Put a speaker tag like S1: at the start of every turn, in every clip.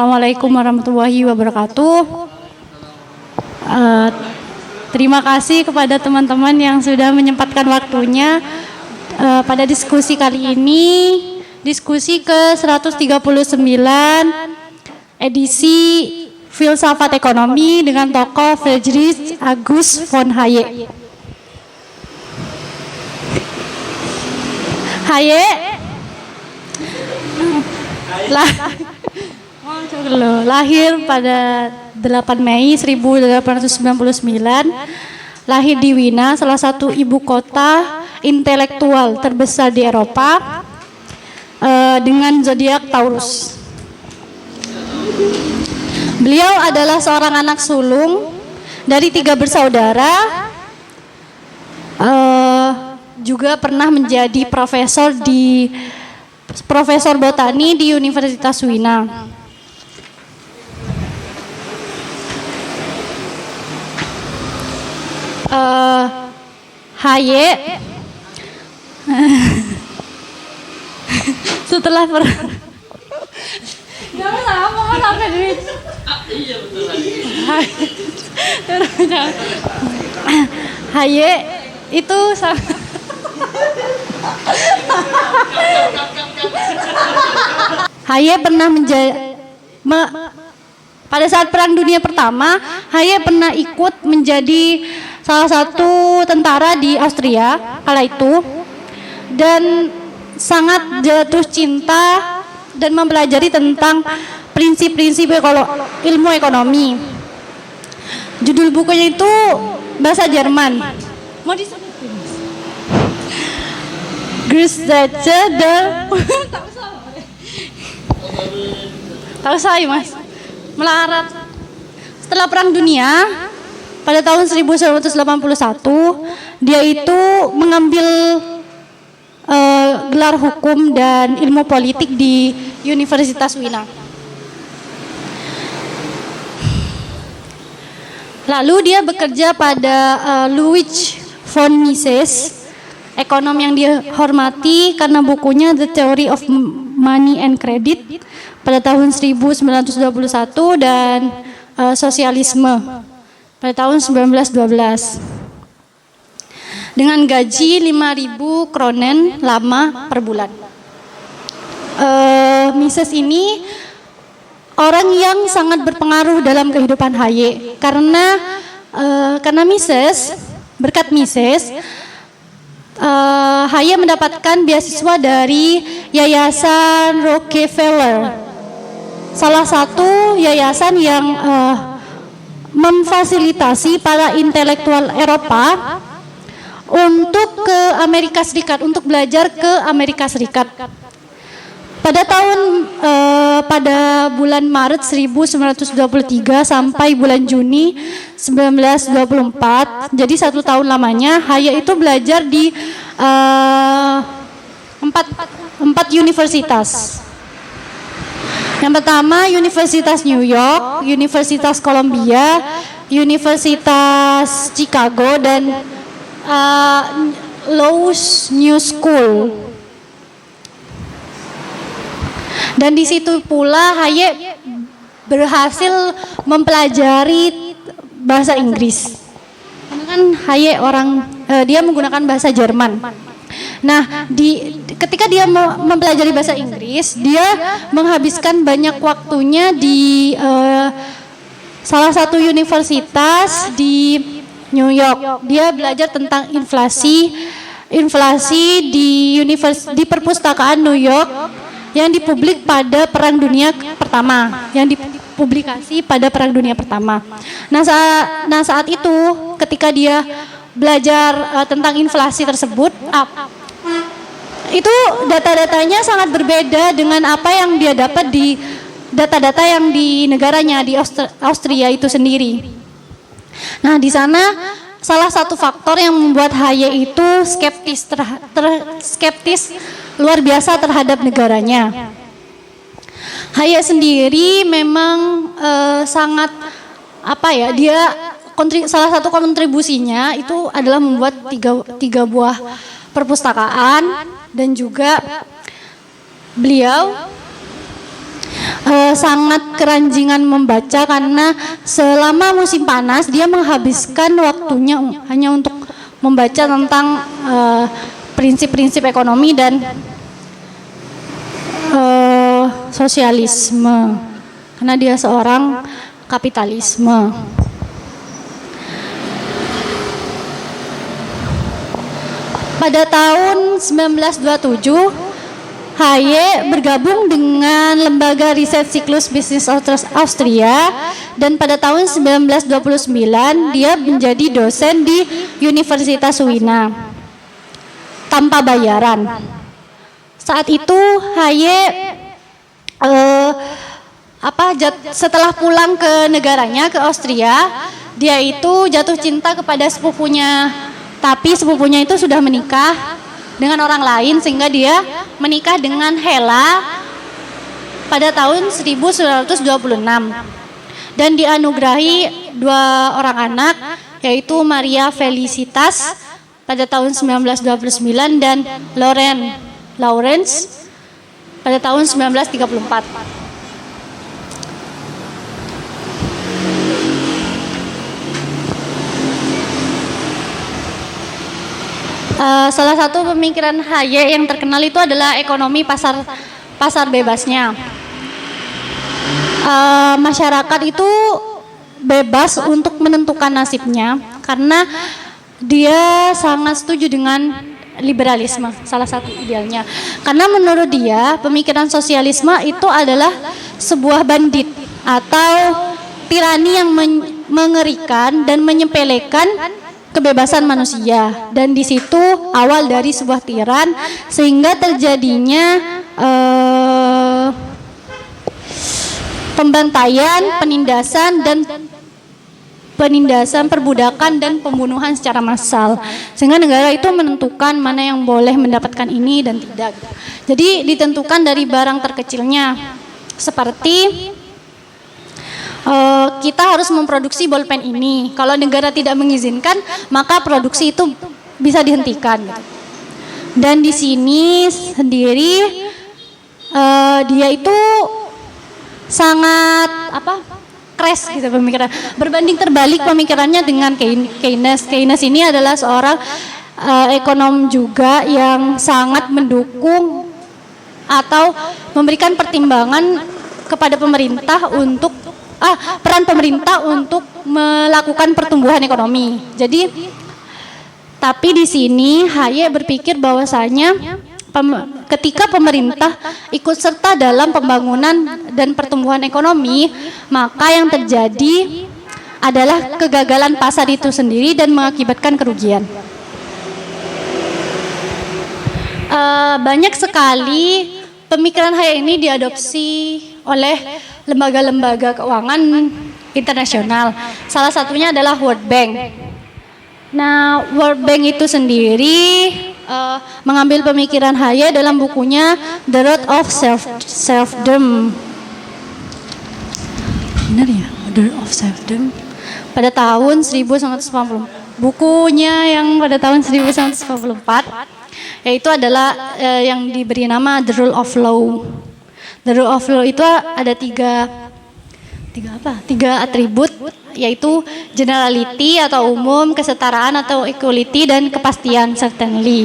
S1: Assalamualaikum warahmatullahi wabarakatuh. Terima kasih kepada teman-teman yang sudah menyempatkan waktunya pada diskusi kali ini, diskusi ke-139 edisi Filsafat Ekonomi dengan tokoh Friedrich August von Hayek. Hayek lahir pada 8 Mei 1899, lahir di Wina, salah satu ibu kota intelektual terbesar di Eropa, dengan zodiak Taurus. Beliau adalah seorang anak sulung dari 3 bersaudara, juga pernah menjadi profesor botani di Universitas Wina. Hayek setelah Hayek itu Hayek pernah pada saat Perang Dunia Pertama, Hayek pernah ikut menjadi salah satu tentara di Austria kala itu, dan sangat jatuh cinta dan mempelajari tentang prinsip-prinsip ilmu ekonomi. Judul bukunya itu bahasa Jerman. Mau disebutin? Grundsätze der tahu saya mas melarat. Setelah Perang Dunia pada tahun 1981, dia itu mengambil gelar hukum dan ilmu politik di Universitas Wina. Lalu dia bekerja pada Ludwig von Mises, ekonom yang dihormati karena bukunya The Theory of Money and Credit pada tahun 1921 dan Sosialisme pada tahun 1912. Dengan gaji 5.000 kronen lama per bulan. Mises ini orang yang sangat berpengaruh dalam kehidupan Hayek karena Mises, berkat Mises, Hayek mendapatkan beasiswa dari Yayasan Rockefeller, salah satu yayasan yang memfasilitasi para intelektual Eropa untuk ke Amerika Serikat, untuk belajar ke Amerika Serikat. Pada bulan Maret 1923 sampai bulan Juni 1924, jadi 1 tahun lamanya, Hayek itu belajar di 4 universitas. Yang pertama Universitas New York, Universitas Columbia, Universitas Chicago, dan Low's New School. Dan di situ pula Hayek berhasil mempelajari bahasa Inggris. Karena kan Hayek dia menggunakan bahasa Jerman. Nah, ketika dia mempelajari bahasa Inggris, dia menghabiskan banyak waktunya di salah satu universitas di New York. Dia belajar tentang inflasi di perpustakaan New York yang dipublik pada Perang Dunia Pertama, Nah, saat itu ketika dia belajar tentang inflasi tersebut, itu data-datanya sangat berbeda dengan apa yang dia dapat di data-data yang di negaranya, di Austria itu sendiri. Nah, di sana salah satu faktor yang membuat Hayek itu skeptis luar biasa terhadap negaranya. Hayek sendiri memang sangat salah satu kontribusinya itu adalah membuat tiga buah perpustakaan, dan juga beliau sangat keranjingan membaca karena selama musim panas dia menghabiskan waktunya hanya untuk membaca tentang prinsip-prinsip ekonomi dan sosialisme karena dia seorang kapitalisme. Pada tahun 1927 Haye bergabung dengan lembaga riset siklus bisnis Austria dan pada tahun 1929 dia menjadi dosen di Universitas Wina tanpa bayaran. Saat itu Haye setelah pulang ke negaranya, ke Austria, dia itu jatuh cinta kepada sepupunya, tapi sepupunya itu sudah menikah dengan orang lain sehingga dia menikah dengan Hela pada tahun 1926 dan dianugerahi 2 orang anak, yaitu Maria Felicitas pada tahun 1929 dan Lawrence pada tahun 1934. Salah satu pemikiran Haye yang terkenal itu adalah ekonomi pasar bebasnya. Masyarakat itu bebas untuk menentukan nasibnya karena dia sangat setuju dengan liberalisme, salah satu idealnya. Karena menurut dia pemikiran sosialisme itu adalah sebuah bandit atau tirani yang mengerikan dan menyepelekan kebebasan manusia, dan di situ awal dari sebuah tiran sehingga terjadinya pembantaian, penindasan, perbudakan dan pembunuhan secara massal, sehingga negara itu menentukan mana yang boleh mendapatkan ini dan tidak. Jadi ditentukan dari barang terkecilnya, seperti kita harus memproduksi bolpen ini. Kalau negara tidak mengizinkan, maka produksi itu bisa dihentikan. Dan di sini sendiri dia itu sangat crash gitu pemikiran. Berbanding terbalik pemikirannya dengan Keynes. Keynes ini adalah seorang ekonom juga yang sangat mendukung atau memberikan pertimbangan kepada pemerintah untuk peran pemerintah untuk melakukan pertumbuhan ekonomi. Jadi, tapi di sini Haye berpikir bahwasanya ketika pemerintah ikut serta dalam pembangunan dan pertumbuhan ekonomi, maka yang terjadi adalah kegagalan pasar itu sendiri dan mengakibatkan kerugian. Banyak sekali pemikiran Haye ini diadopsi oleh lembaga-lembaga keuangan internasional. Salah satunya adalah World Bank. Nah, World Bank itu sendiri mengambil pemikiran Haye dalam bukunya The Road of Serfdom. Benar ya? The Road of Serfdom. Pada tahun 1940. Bukunya yang pada tahun 1944, yaitu adalah yang diberi nama The Rule of Law. The Rule of Law itu ada tiga atribut, yaitu generality atau umum, kesetaraan atau equality, dan kepastian certainly.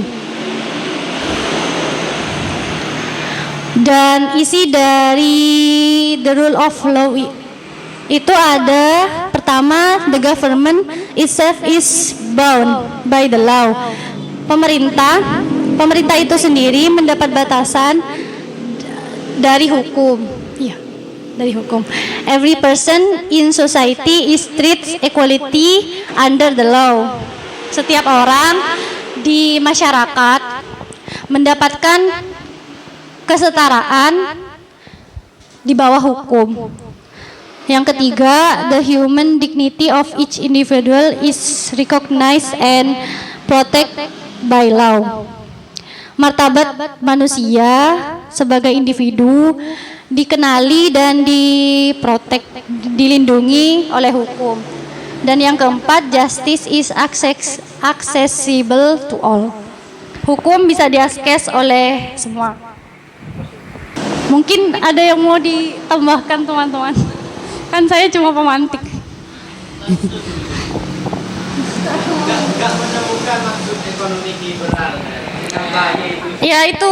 S1: Dan isi dari The Rule of Law itu ada, pertama, the government itself is bound by the law. Pemerintah itu sendiri mendapat batasan dari hukum. Ya, dari hukum. Every person in society is treated equality under the law. Setiap orang di masyarakat mendapatkan kesetaraan di bawah hukum. Yang ketiga, the human dignity of each individual is recognized and protected by law. Martabat manusia sebagai individu dikenali dan dilindungi oleh hukum. Dan yang keempat, justice is accessible to all. Hukum bisa diakses oleh semua. Mungkin ada yang mau ditambahkan teman-teman? Kan saya cuma pemantik.
S2: Enggak menemukan maksud ekonomi liberal.
S1: Ya itu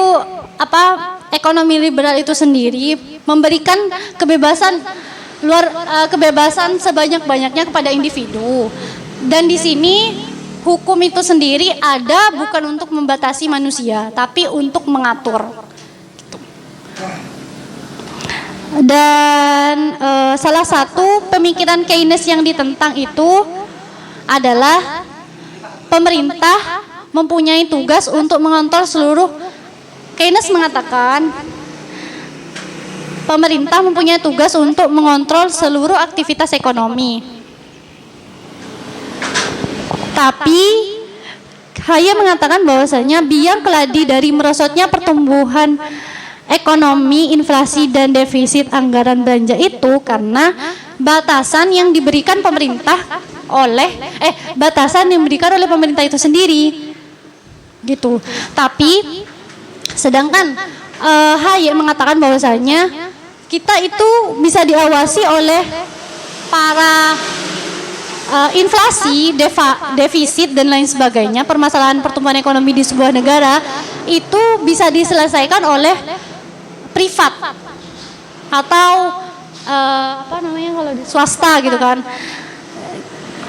S1: ekonomi liberal itu sendiri memberikan kebebasan sebanyak-banyaknya kepada individu. Dan di sini hukum itu sendiri ada bukan untuk membatasi manusia, tapi untuk mengatur. Dan salah satu pemikiran Keynes yang ditentang itu adalah pemerintah mempunyai tugas untuk mengontrol seluruh. Keynes mengatakan pemerintah mempunyai tugas untuk mengontrol seluruh aktivitas ekonomi. Tapi Hayek mengatakan bahwasanya biang keladi dari merosotnya pertumbuhan ekonomi, inflasi dan defisit anggaran belanja itu karena batasan yang diberikan oleh pemerintah itu sendiri. Gitu. Tapi sedangkan Hayek mengatakan bahwasanya kita itu bisa diawasi oleh para inflasi, defisit dan lain sebagainya. Permasalahan pertumbuhan ekonomi di sebuah negara itu bisa diselesaikan oleh privat atau kalau di swasta gitu kan.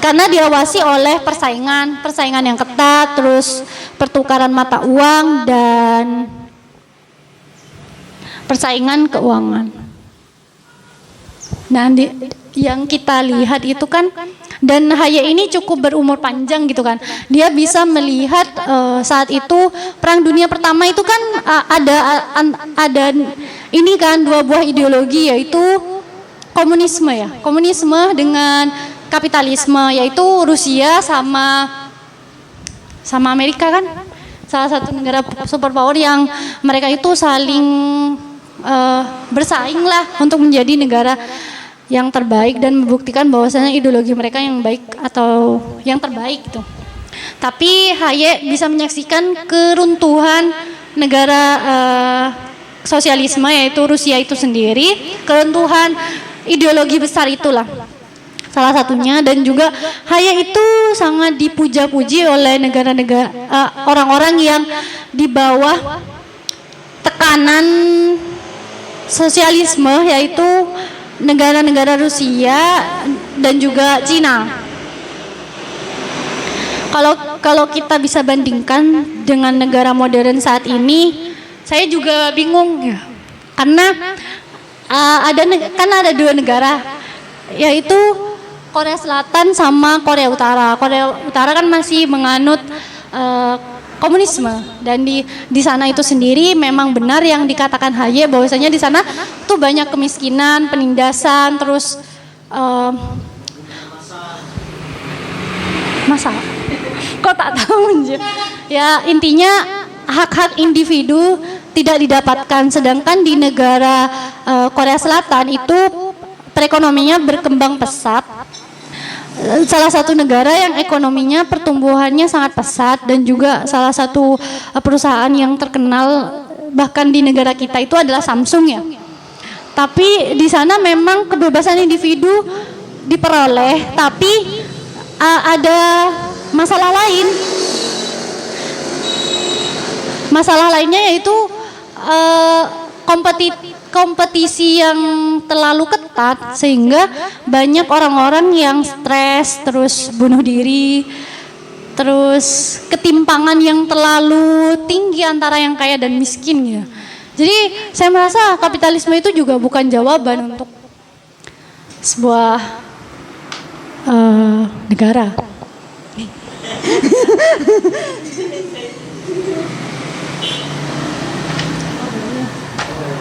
S1: Karena diawasi oleh persaingan yang ketat, terus pertukaran mata uang dan persaingan keuangan. Nah, yang kita lihat itu kan, dan Hayek ini cukup berumur panjang gitu kan. Dia bisa melihat saat itu Perang Dunia Pertama itu kan ada ini kan dua buah ideologi, yaitu komunisme dengan kapitalisme, yaitu Rusia sama Amerika kan, salah satu negara superpower yang mereka itu saling bersaing lah untuk menjadi negara yang terbaik dan membuktikan bahwasanya ideologi mereka yang baik atau yang terbaik gitu. Tapi Hayek bisa menyaksikan keruntuhan negara sosialisme, yaitu Rusia itu sendiri, keruntuhan ideologi besar itulah salah satunya. Dan juga Hayek itu sangat dipuja-puji oleh orang-orang yang di bawah tekanan sosialisme, yaitu negara-negara Rusia dan juga Cina. Kalau kita bisa bandingkan dengan negara modern saat ini, saya juga bingung ya. Karena ada dua negara, yaitu Korea Selatan sama Korea Utara. Korea Utara kan masih menganut komunisme, dan di sana itu sendiri memang benar yang dikatakan Hayek bahwasanya di sana tuh banyak kemiskinan, penindasan, terus masa kok tak tahu ya, intinya hak-hak individu tidak didapatkan. Sedangkan di negara Korea Selatan itu perekonomiannya berkembang pesat. Salah satu negara yang ekonominya pertumbuhannya sangat pesat, dan juga salah satu perusahaan yang terkenal bahkan di negara kita itu adalah Samsung ya. Tapi di sana memang kebebasan individu diperoleh, tapi ada masalah lain. Masalah lainnya yaitu kompetisi yang terlalu ketat, sehingga banyak orang-orang yang stres, terus bunuh diri, terus ketimpangan yang terlalu tinggi antara yang kaya dan miskin ya. Jadi saya merasa kapitalisme itu juga bukan jawaban untuk sebuah negara.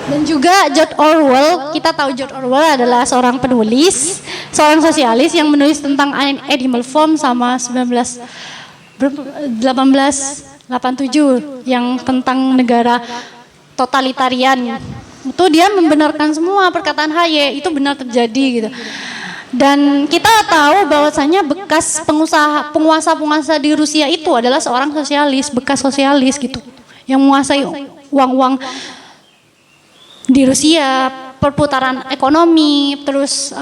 S1: Dan juga George Orwell, kita tahu George Orwell adalah seorang penulis, seorang sosialis yang menulis tentang Animal Farm sama 1887 yang tentang negara totalitarian. Itu dia membenarkan semua perkataan Hayek, itu benar terjadi gitu. Dan kita tahu bahwasanya bekas penguasa di Rusia itu adalah seorang sosialis, bekas sosialis gitu, yang menguasai uang-uang di Rusia, perputaran ekonomi, terus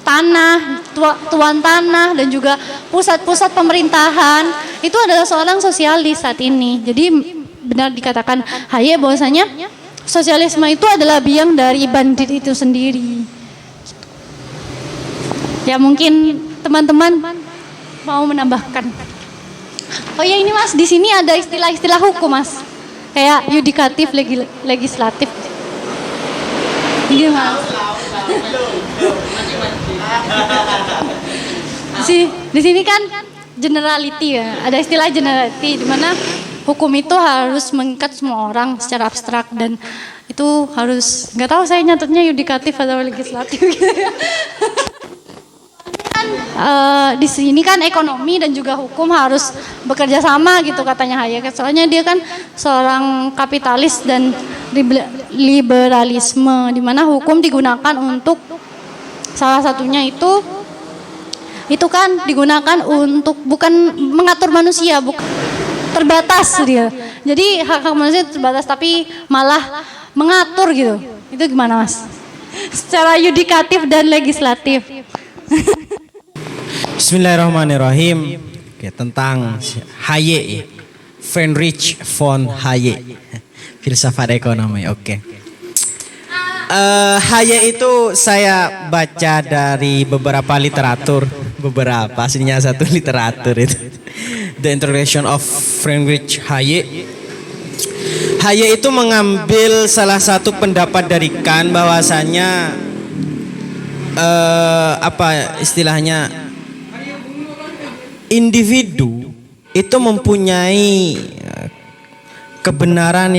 S1: tanah, tuan tanah, dan juga pusat-pusat pemerintahan itu adalah seorang sosialis saat ini. Jadi benar dikatakan Haye bahwasanya sosialisme itu adalah biang dari bandit itu sendiri. Ya mungkin teman-teman mau menambahkan. Oh ya ini Mas, di sini ada istilah-istilah hukum Mas. Kayak yudikatif, legislatif. Iya Mas. Di sini kan generality ya, ada istilah generality di mana hukum itu harus mengikat semua orang secara abstrak dan itu harus, nggak tahu saya nyatetnya yudikatif atau legislatif gitu ya. Di sini kan ekonomi dan juga hukum harus bekerja sama gitu katanya Hayek. Soalnya dia kan seorang kapitalis dan liberalisme di mana hukum digunakan untuk salah satunya itu kan digunakan untuk bukan mengatur manusia, bukan terbatas dia. Jadi hak manusia terbatas tapi malah mengatur gitu. Itu gimana Mas? Secara yudikatif dan legislatif.
S3: Bismillahirrahmanirrahim. Oke, tentang Hayek, Friedrich von Hayek, filsafat ekonomi. Oke. Hayek itu saya baca dari beberapa literatur, aslinya satu literatur itu. The Introduction of Friedrich Hayek. Hayek itu mengambil salah satu pendapat dari Kant bahwasanya apa istilahnya, individu itu mempunyai kebenaran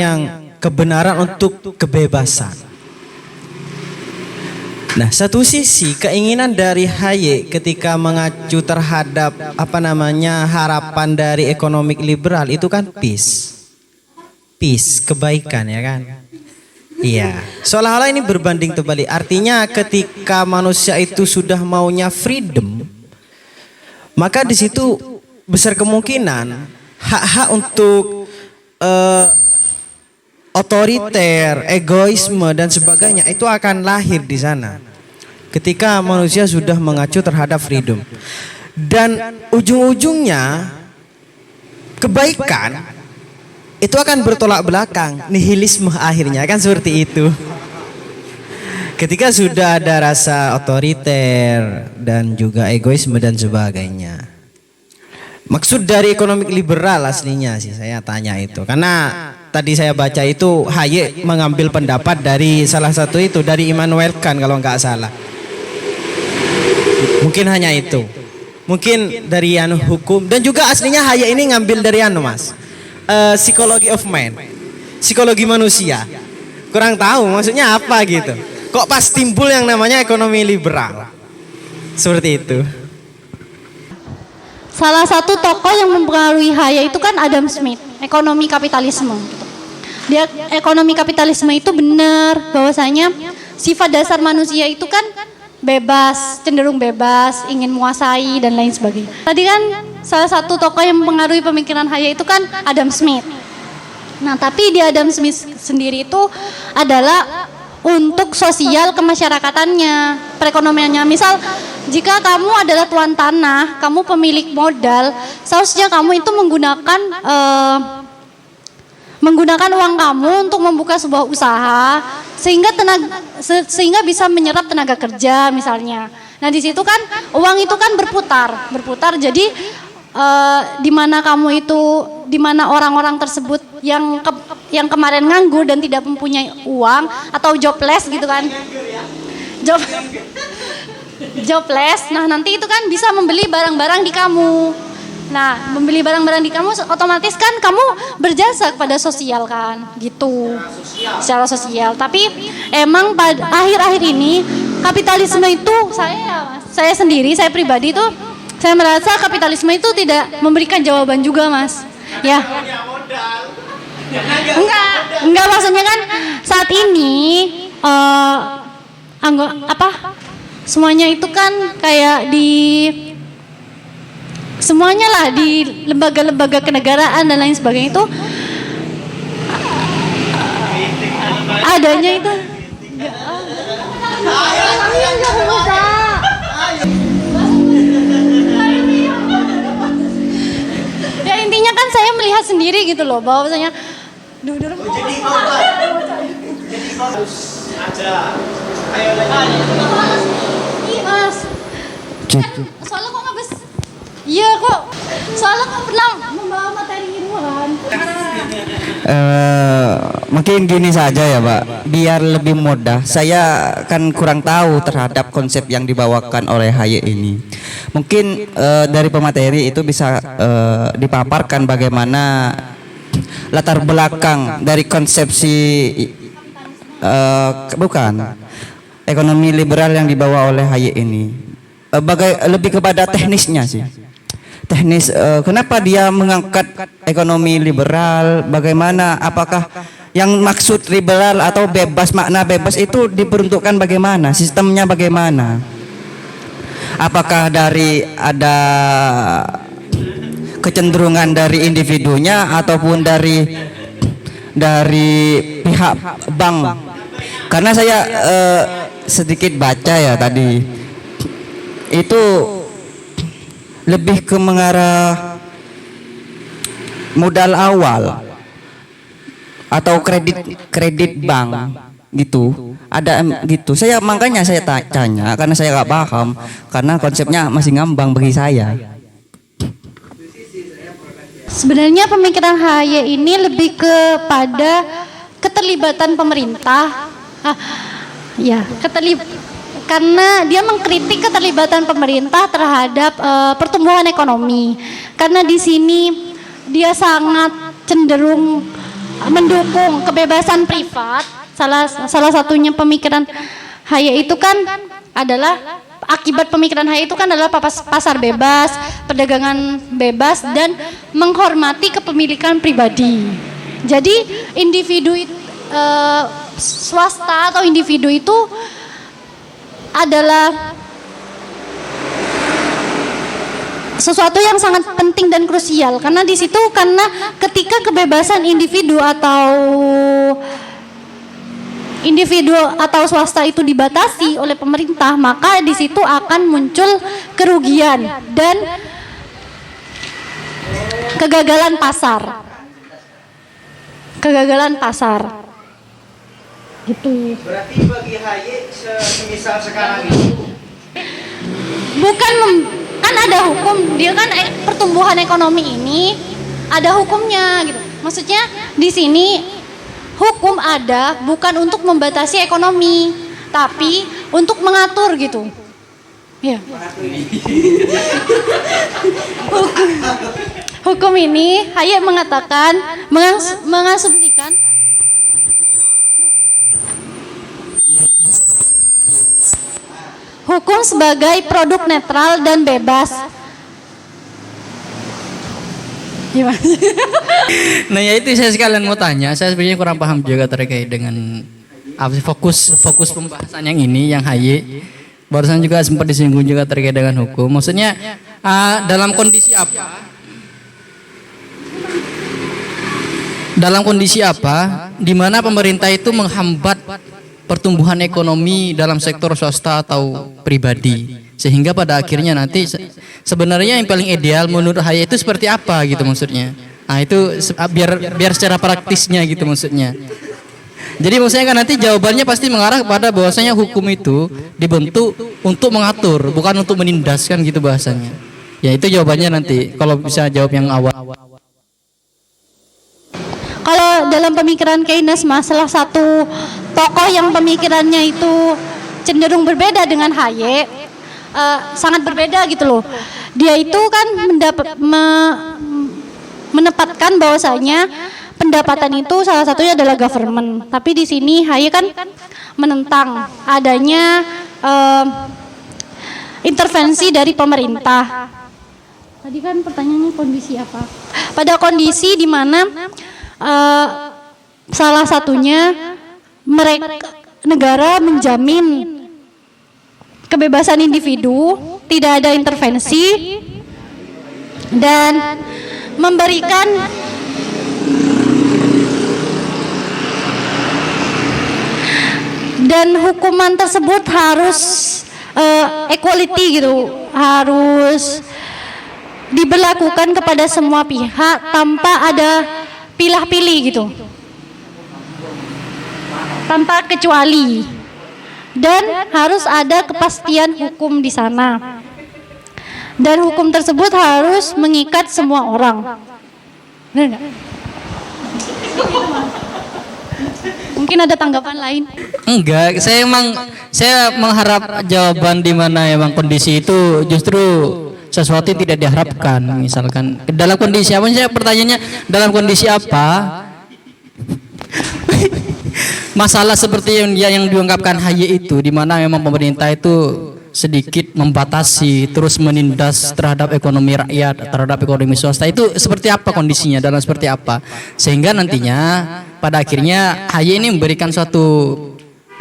S3: untuk kebebasan. Nah, satu sisi keinginan dari Hayek ketika mengacu terhadap harapan dari ekonomi liberal itu kan peace, kebaikan ya kan. Iya, seolah-olah ini berbanding terbalik. Artinya ketika manusia itu sudah maunya freedom, maka di situ besar kemungkinan hak-hak untuk otoriter, egoisme dan sebagainya itu akan lahir di sana. Ketika manusia sudah mengacu terhadap freedom, dan ujung-ujungnya kebaikan itu akan bertolak belakang, nihilisme akhirnya kan seperti itu. Ketika sudah ada rasa otoriter dan juga egoisme dan sebagainya. Maksud dari ekonomi liberal aslinya sih saya tanya itu. Karena tadi saya baca itu Hayek mengambil pendapat dari salah satu itu, dari Immanuel Kant kalau nggak salah. Mungkin hanya itu. Mungkin dari hukum. Dan juga aslinya Hayek ini ngambil dari Mas. Psychology of man. Psikologi manusia. Kurang tahu maksudnya apa gitu. Kok pas timbul yang namanya ekonomi liberal? Seperti itu.
S1: Salah satu tokoh yang mempengaruhi Hayek itu kan Adam Smith, ekonomi kapitalisme. Dia ekonomi kapitalisme itu benar bahwasanya sifat dasar manusia itu kan bebas, cenderung bebas, ingin menguasai dan lain sebagainya. Tadi kan salah satu tokoh yang mempengaruhi pemikiran Hayek itu kan Adam Smith. Nah, tapi di Adam Smith sendiri itu adalah untuk sosial kemasyarakatannya, perekonomiannya. Misal, jika kamu adalah tuan tanah, kamu pemilik modal, seharusnya kamu itu menggunakan uang kamu untuk membuka sebuah usaha sehingga bisa menyerap tenaga kerja misalnya. Nah, di situ kan uang itu kan berputar. Jadi di mana orang-orang tersebut yang kemarin nganggur dan tidak mempunyai uang atau jobless gitu kan. Jobless. Nah, nanti itu kan bisa membeli barang-barang di kamu. Nah, membeli barang-barang di kamu otomatis kan kamu berjasa kepada sosial kan, gitu. Secara sosial. Tapi emang pada akhir-akhir ini kapitalisme itu saya sendiri, saya pribadi tuh saya merasa kapitalisme itu tidak memberikan jawaban juga, Mas. Ya. Enggak maksudnya kan saat ini semuanya itu kan kayak semuanya lah di lembaga-lembaga kenegaraan dan lain sebagainya itu adanya itu. Ya intinya kan saya melihat sendiri gitu loh, bahwasanya dulu
S2: Jadi harus ada. Ayo lagi.
S1: Iya mas. Soalnya kok nggak bes? Iya kok. Soalnya kok pernah membawa materi ilmuwan.
S4: Mungkin gini saja ya Pak, biar lebih mudah. Saya kan kurang tahu terhadap konsep yang dibawakan oleh Haye ini. Mungkin dari pemateri itu bisa dipaparkan bagaimana latar belakang dari konsepsi ekonomi liberal yang dibawa oleh Haye ini. Lebih kepada teknisnya sih. Teknis kenapa dia mengangkat ekonomi liberal, bagaimana, apakah yang maksud liberal atau bebas, makna bebas itu diperuntukkan bagaimana, sistemnya bagaimana, apakah dari ada kecenderungan dari individunya ataupun dari pihak bank. Karena saya sedikit baca ya tadi itu lebih ke mengarah modal awal atau kredit bank gitu, ada gitu. Makanya saya tanya karena saya nggak paham, karena konsepnya masih ngambang bagi saya.
S1: Sebenarnya pemikiran Haye ini lebih kepada keterlibatan pemerintah. Karena dia mengkritik keterlibatan pemerintah terhadap pertumbuhan ekonomi. Karena di sini dia sangat cenderung mendukung kebebasan privat. Salah satunya pemikiran Haye itu kan adalah akibat pemikiran Haye itu kan adalah pasar bebas, perdagangan bebas, dan menghormati kepemilikan pribadi. Jadi individu swasta atau individu itu adalah sesuatu yang sangat penting dan krusial, karena di situ ketika kebebasan individu atau swasta itu dibatasi oleh pemerintah, maka di situ akan muncul kerugian dan kegagalan pasar. Gitu.
S2: Berarti bagi Haye semisal sekarang itu
S1: kan ada hukum, dia kan pertumbuhan ekonomi ini ada hukumnya gitu. Maksudnya di sini hukum ada bukan untuk membatasi ekonomi, tapi untuk mengatur gitu. Ya. Hukum ini Haye mengatakan mengasumsikan hukum sebagai produk netral dan bebas. Gimana?
S5: Nah ya itu saya sekalian mau tanya, saya sebenarnya kurang paham juga terkait dengan fokus pembahasan yang ini, yang Haye. Barusan juga sempat disinggung juga terkait dengan hukum. Maksudnya dalam kondisi apa? Dalam kondisi apa di mana pemerintah itu menghambat pertumbuhan ekonomi dalam sektor swasta atau pribadi, sehingga pada akhirnya nanti sebenarnya yang paling ideal menurut Haye itu seperti apa gitu maksudnya. Nah itu biar secara praktisnya gitu maksudnya. Jadi maksudnya kan nanti jawabannya pasti mengarah kepada bahwasanya hukum itu dibentuk untuk mengatur, bukan untuk menindas kan gitu bahasanya. Ya itu jawabannya nanti kalau bisa jawab yang awal.
S1: Kalau dalam pemikiran Keynes, salah satu tokoh yang pemikirannya itu cenderung berbeda dengan Haye, sangat berbeda gitu loh. Dia itu kan menempatkan bahwasanya pendapatan itu salah satunya adalah government. Tapi di sini Haye kan menentang adanya intervensi dari pemerintah. Tadi kan pertanyaannya kondisi apa? Pada kondisi di mana salah satunya negara menjamin kebebasan individu, tidak ada intervensi, dan memberikan Dan hukuman tersebut harus equality gitu, harus diberlakukan kepada semua pihak tanpa ada pilih-pilih gitu, tanpa kecuali, dan harus ada kepastian hukum di sana, dan hukum tersebut harus mengikat semua orang. Benar nggak? Mungkin ada tanggapan lain?
S5: Enggak, saya mengharap jawaban di mana emang kondisi itu justru sesuatu yang tidak diharapkan. Misalkan dalam kondisi apa? Saya pertanyaannya dalam kondisi apa? Masalah seperti yang diungkapkan HY itu, di mana memang pemerintah itu sedikit membatasi, terus menindas terhadap ekonomi rakyat, terhadap ekonomi swasta, itu seperti apa kondisinya, dalam seperti apa, sehingga nantinya pada akhirnya HY ini memberikan suatu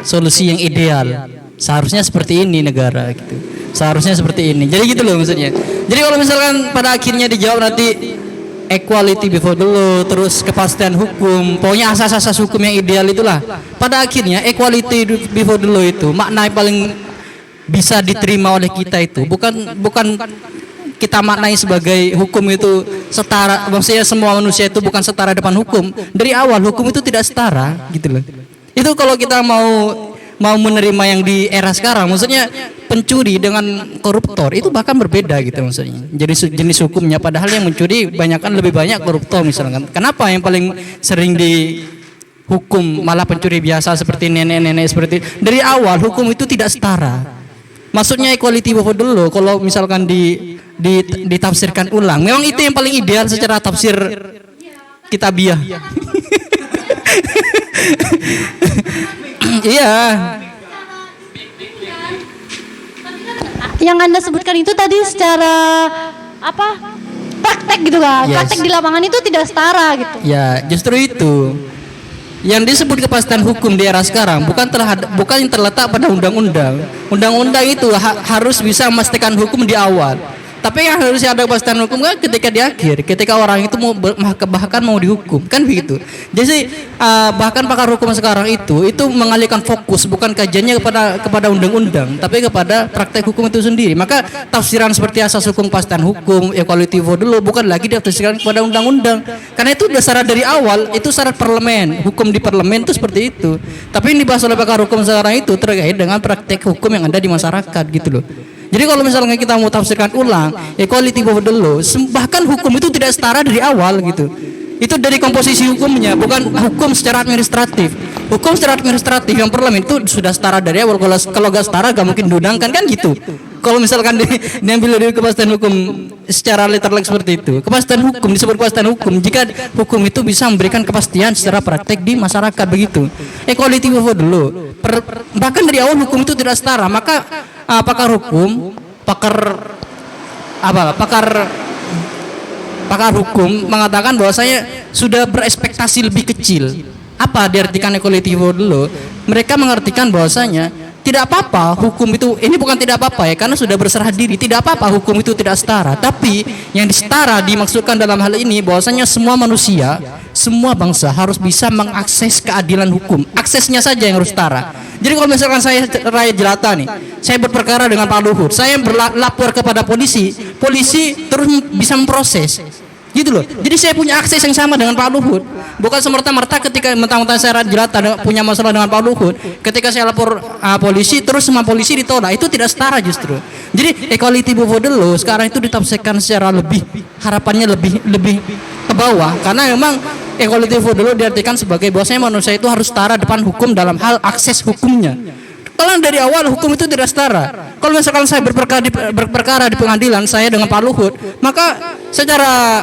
S5: solusi yang ideal. Seharusnya seperti ini negara gitu, seharusnya seperti ini. Jadi gitu loh maksudnya. Jadi kalau misalkan pada akhirnya dijawab nanti equality before the law, terus kepastian hukum, pokoknya asas-asas hukum yang ideal itulah. Pada akhirnya equality before the law itu makna yang paling bisa diterima oleh kita itu bukan kita maknai sebagai hukum itu setara, maksudnya semua manusia itu bukan setara depan hukum. Dari awal hukum itu tidak setara gitu loh. Itu kalau kita mau menerima yang di era sekarang, maksudnya pencuri dengan koruptor itu bahkan berbeda gitu maksudnya. Jadi jenis hukumnya, padahal yang mencuri lebih banyak koruptor misalkan. Kenapa yang paling sering dihukum malah pencuri biasa seperti nenek-nenek seperti itu? Dari awal hukum itu tidak setara. Maksudnya equality before the law kalau misalkan ditafsirkan ulang, memang itu yang paling ideal secara tafsir kitabiah. Iya.
S1: Yang Anda sebutkan itu tadi secara apa? Praktek gitu kan?
S5: Yes.
S1: Praktek di lapangan itu tidak setara gitu.
S5: Ya, justru itu. Yang disebut kepastian hukum di era sekarang bukan yang terletak pada undang-undang. Undang-undang itu harus bisa memastikan hukum di awal. Tapi yang harusnya ada kepastian hukum kan ketika di akhir, ketika orang itu bahkan mau dihukum, kan begitu. Jadi bahkan pakar hukum sekarang itu mengalihkan fokus bukan kajiannya kepada undang-undang, tapi kepada praktek hukum itu sendiri. Maka tafsiran seperti asas hukum, kepastian hukum, equality for the law bukan lagi ditafsirkan kepada undang-undang. Karena itu dasar dari awal itu syarat parlemen, hukum di parlemen itu seperti itu. Tapi yang dibahas oleh pakar hukum sekarang itu terkait dengan praktek hukum yang ada di masyarakat gitu loh. Jadi kalau misalnya kita mau tafsirkan ulang equality before the law, bahkan hukum itu tidak setara dari awal gitu. Itu dari komposisi hukumnya, bukan hukum secara administratif. Hukum secara administratif yang parlemen itu sudah setara dari awal. Kalau gak setara gak mungkin diundangkan kan gitu. Kalau misalkan diambil dari kepastian hukum secara literal seperti itu, kepastian hukum disebut kepastian hukum jika hukum itu bisa memberikan kepastian secara praktek di masyarakat begitu. Equality before the law, bahkan dari awal hukum itu tidak setara, maka pakar hukum mengatakan bahwasanya sudah berekspektasi lebih kecil. Apa diartikan equality for the law? Mereka mengartikan bahwasanya tidak apa-apa hukum itu, ini bukan tidak apa-apa ya, karena sudah berserah diri, tidak apa-apa hukum itu tidak setara. Tapi yang setara dimaksudkan dalam hal ini bahwasanya semua manusia, semua bangsa harus bisa mengakses keadilan hukum. Aksesnya saja yang harus setara. Jadi kalau misalkan saya rakyat jelata nih, saya berperkara dengan Pak Luhut, saya berlapor kepada polisi terus bisa memproses. Gitu loh. Jadi saya punya akses yang sama dengan Pak Luhut. Bukan semerta-merta ketika mentang-mentang saya rakyat jelata punya masalah dengan Pak Luhut, ketika saya lapor polisi terus semua polisi ditolak, itu tidak setara justru. Jadi equality before the law sekarang itu ditafsirkan secara lebih, harapannya lebih ke bawah, karena memang equality before the law diartikan sebagai bahwasanya manusia itu harus setara depan hukum dalam hal akses hukumnya. Kalau dari awal hukum itu tidak setara. Kalau misalkan saya berperkara di pengadilan saya dengan Pak Luhut, maka secara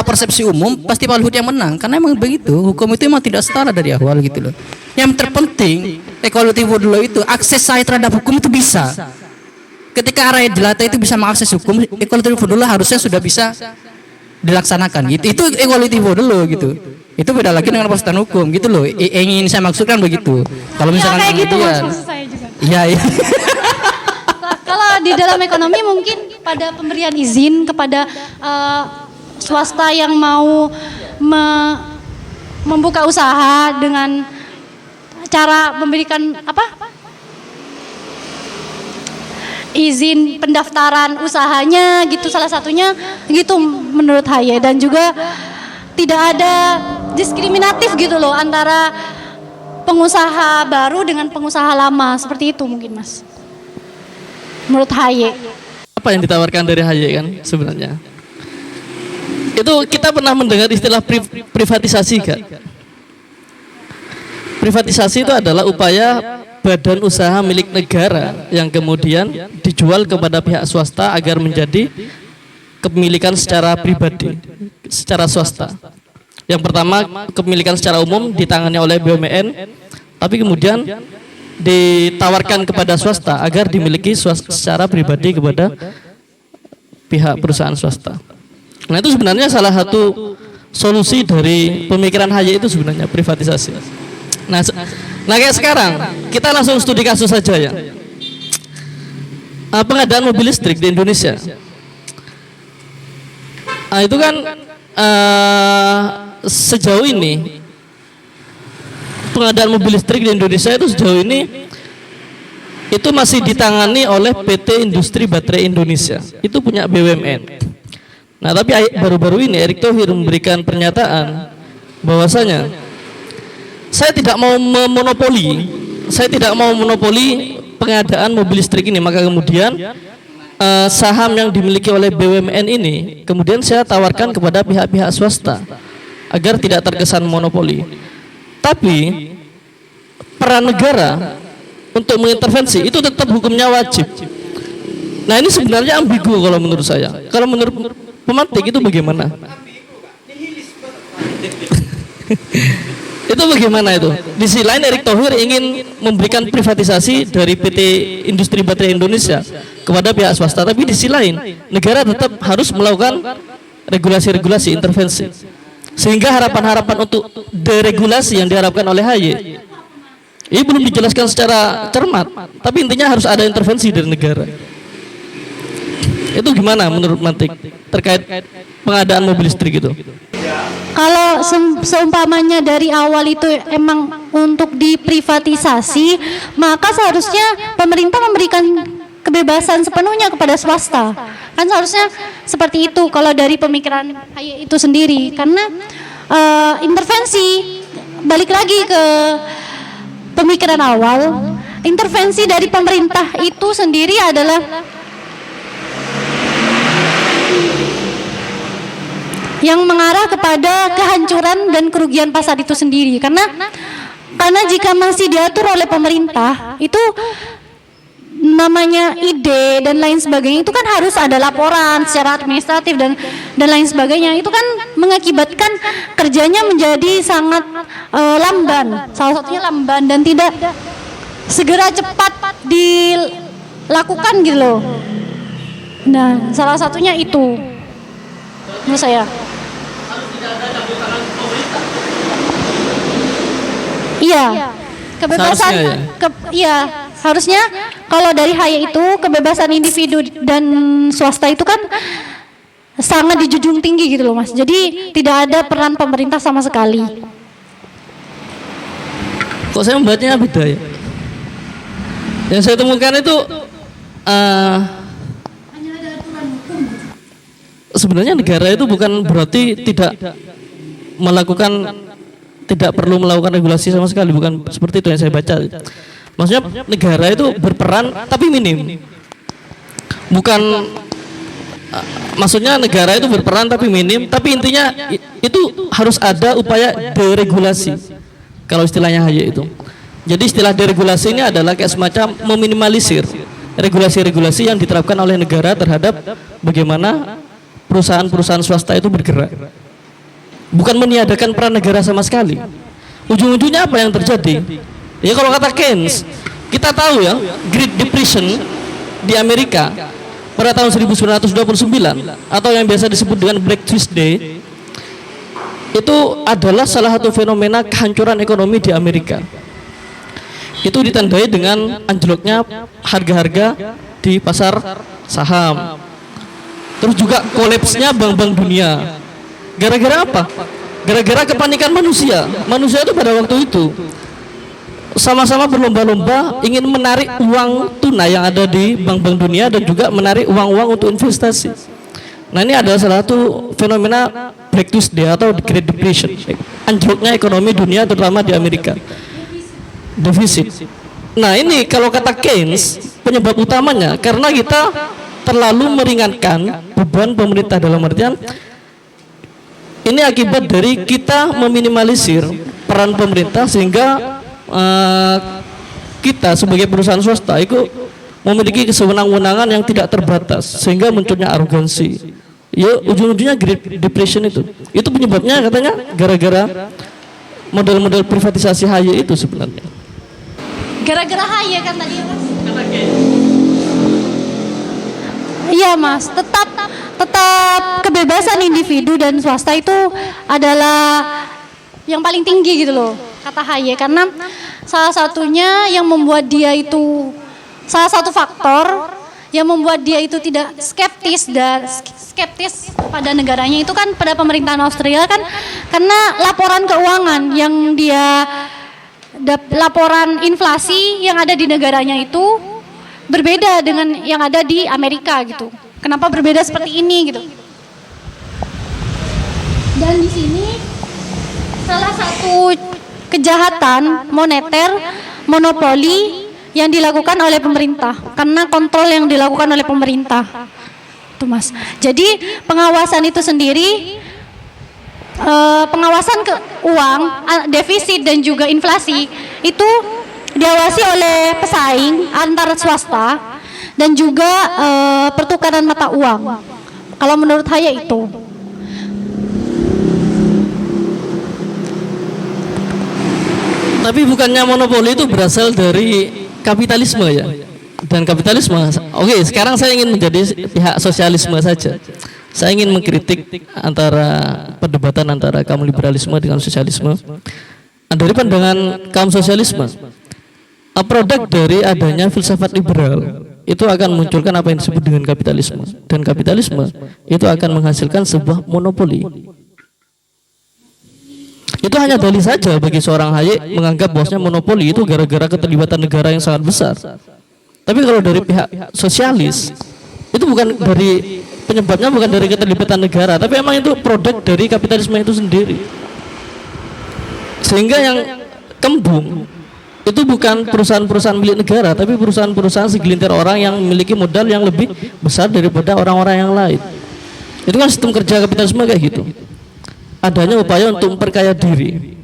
S5: persepsi umum pasti Pak Luhut yang menang, karena emang begitu, hukum itu memang tidak setara dari awal gitu loh. Yang terpenting equality for the law itu akses saya terhadap hukum itu bisa. Ketika rakyat jelata itu bisa mengakses hukum, equality for the law harusnya sudah bisa dilaksanakan gitu. Itu equality for the law gitu. Itu beda lagi dengan kepastian hukum gitu loh. Ingin saya maksudkan begitu. Kalau misalkan
S1: kayak gitu maksud saya juga.
S5: Iya.
S1: Kalau di dalam ekonomi mungkin pada pemberian izin kepada swasta yang mau membuka usaha dengan cara memberikan izin pendaftaran usahanya gitu, salah satunya gitu menurut Haye. Dan juga tidak ada diskriminatif gitu loh antara pengusaha baru dengan pengusaha lama, seperti itu mungkin Mas menurut Haye.
S6: Apa yang ditawarkan dari Haye kan sebenarnya? Itu kita pernah mendengar istilah privatisasi kan? Privatisasi itu adalah upaya badan usaha milik negara yang kemudian dijual kepada pihak swasta agar menjadi kepemilikan secara pribadi, secara swasta. Yang pertama, kepemilikan secara umum ditangani oleh BUMN, tapi kemudian ditawarkan kepada swasta agar dimiliki secara pribadi kepada pihak perusahaan swasta. Nah, itu sebenarnya salah satu solusi dari pemikiran Haye itu sebenarnya privatisasi. Nah kayak sekarang kita langsung studi kasus saja ya. Pengadaan mobil listrik di Indonesia. Itu kan sejauh ini pengadaan mobil listrik di Indonesia itu sejauh ini itu masih ditangani oleh PT Industri Baterai Indonesia. Itu punya BUMN. Nah, tapi baru-baru ini Erick Thohir memberikan pernyataan bahwasanya saya tidak mau monopoli pengadaan mobil listrik ini, maka kemudian saham yang dimiliki oleh BUMN ini kemudian saya tawarkan kepada pihak-pihak swasta agar tidak terkesan monopoli. Tapi peran negara untuk mengintervensi itu tetap hukumnya wajib. Nah, ini sebenarnya ambigu kalau menurut saya. Kalau menurut pemantik itu bagaimana? Itu bagaimana itu? Di sisi lain Erick Thohir ingin memberikan privatisasi dari PT Industri Baterai Indonesia kepada pihak swasta, tapi di sisi lain negara tetap harus melakukan regulasi-regulasi, intervensi. Sehingga harapan-harapan untuk deregulasi yang diharapkan oleh Haye ini belum dijelaskan secara cermat, tapi intinya harus ada intervensi dari negara. Itu gimana menurut Mantik terkait pengadaan mobil listrik itu?
S1: Kalau seumpamanya dari awal itu emang untuk diprivatisasi, maka seharusnya pemerintah memberikan kebebasan sepenuhnya kepada swasta. Kan seharusnya seperti itu kalau dari pemikiran Haye itu sendiri. Karena intervensi, balik lagi ke pemikiran awal, intervensi dari pemerintah itu sendiri adalah yang mengarah kepada kehancuran dan kerugian pasar itu sendiri. Karena jika masih diatur oleh pemerintah, itu namanya ide dan lain sebagainya, itu kan harus ada laporan secara administratif dan lain sebagainya. Itu kan mengakibatkan kerjanya menjadi sangat lamban, salah satunya lamban dan tidak segera cepat dilakukan gitu loh. Nah, salah satunya itu menurut saya. Iya, kebebasan. Harusnya kalau dari Haye itu kebebasan individu dan swasta itu kan sangat dijunjung tinggi gitu loh Mas. Jadi tidak ada peran pemerintah sama sekali.
S6: Kok saya membaca beda ya? Yang saya temukan itu sebenarnya negara itu bukan berarti tidak perlu melakukan regulasi sama sekali, bukan seperti itu yang saya baca. Maksudnya negara itu berperan tapi minim. Bukan maksudnya negara itu berperan tapi minim, tapi intinya itu harus ada upaya deregulasi. Kalau istilahnya Haye itu. Jadi istilah deregulasi ini adalah kayak semacam meminimalisir regulasi-regulasi yang diterapkan oleh negara terhadap bagaimana perusahaan-perusahaan swasta itu bergerak. Bukan meniadakan peran negara sama sekali. Ujung-ujungnya apa yang terjadi? Ya kalau kata Keynes, kita tahu ya, Great Depression di Amerika pada tahun 1929 atau yang biasa disebut dengan Black Tuesday, itu adalah salah satu fenomena kehancuran ekonomi di Amerika. Itu ditandai dengan anjloknya harga-harga di pasar saham. Terus juga kolapsnya bank-bank dunia. Gara-gara apa? Gara-gara kepanikan manusia. Manusia itu pada waktu itu sama-sama berlomba-lomba ingin menarik uang tunai yang ada di bank-bank dunia dan juga menarik uang-uang untuk investasi. Nah, ini adalah salah satu fenomena Black Tuesday atau Great Depression, anjloknya ekonomi dunia terutama di Amerika. Defisit. Nah, ini kalau kata Keynes penyebab utamanya karena kita terlalu meringankan beban pemerintah, dalam artian ini akibat dari kita meminimalisir peran pemerintah sehingga kita sebagai perusahaan swasta itu memiliki kesewenang-wenangan yang tidak terbatas sehingga munculnya arogansi. Ya, ujung-ujungnya Great Depression itu penyebabnya katanya gara-gara model-model privatisasi HY itu sebenarnya.
S1: Gara-gara HY kan tadi ya, Mas? Iya, Mas, tetap kebebasan individu dan swasta itu adalah yang paling tinggi gitu loh, kata HY, karena salah satunya yang membuat dia itu, salah satu faktor yang membuat dia itu tidak skeptis pada negaranya itu kan pada pemerintahan Austria kan, karena laporan keuangan yang dia laporan inflasi yang ada di negaranya itu berbeda dengan yang ada di Amerika gitu. Kenapa berbeda seperti ini gitu? Dan di sini salah satu kejahatan moneter monopoli yang dilakukan oleh pemerintah karena kontrol yang dilakukan oleh pemerintah. Tuh, Mas. Jadi pengawasan itu sendiri, pengawasan ke uang, defisit dan juga inflasi itu diawasi oleh pesaing antara swasta dan juga pertukaran mata uang. Kalau menurut saya itu.
S6: Tapi bukannya monopoli itu berasal dari kapitalisme ya? Dan kapitalisme, oke, sekarang saya ingin menjadi pihak sosialisme saja. Saya ingin mengkritik perdebatan antara kaum liberalisme dengan sosialisme. Dari pandangan kaum sosialisme, produk dari adanya filsafat liberal itu akan munculkan apa yang disebut dengan kapitalisme, dan kapitalisme itu akan menghasilkan sebuah monopoli. Itu hanya dalih saja bagi seorang HY menganggap bahwasanya monopoli itu gara-gara keterlibatan negara yang sangat besar. Tapi kalau dari pihak sosialis itu bukan dari penyebabnya, bukan dari keterlibatan negara, tapi emang itu produk dari kapitalisme itu sendiri. Sehingga yang kembung itu bukan perusahaan-perusahaan milik negara, tapi perusahaan-perusahaan segelintir orang yang memiliki modal yang lebih besar daripada orang-orang yang lain. Itu kan sistem kerja kapitalisme kayak gitu. Adanya upaya untuk memperkaya diri.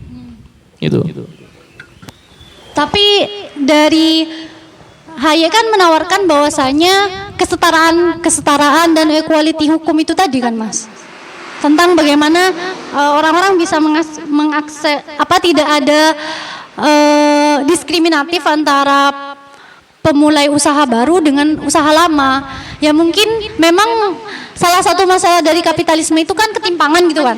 S6: Itu.
S1: Tapi dari HY kan menawarkan bahwasanya kesetaraan dan equality hukum itu tadi kan, Mas. Tentang bagaimana orang-orang bisa mengakses tidak ada diskriminatif antara pemulai usaha baru dengan usaha lama. Ya mungkin memang salah satu masalah dari kapitalisme itu kan ketimpangan gitu kan.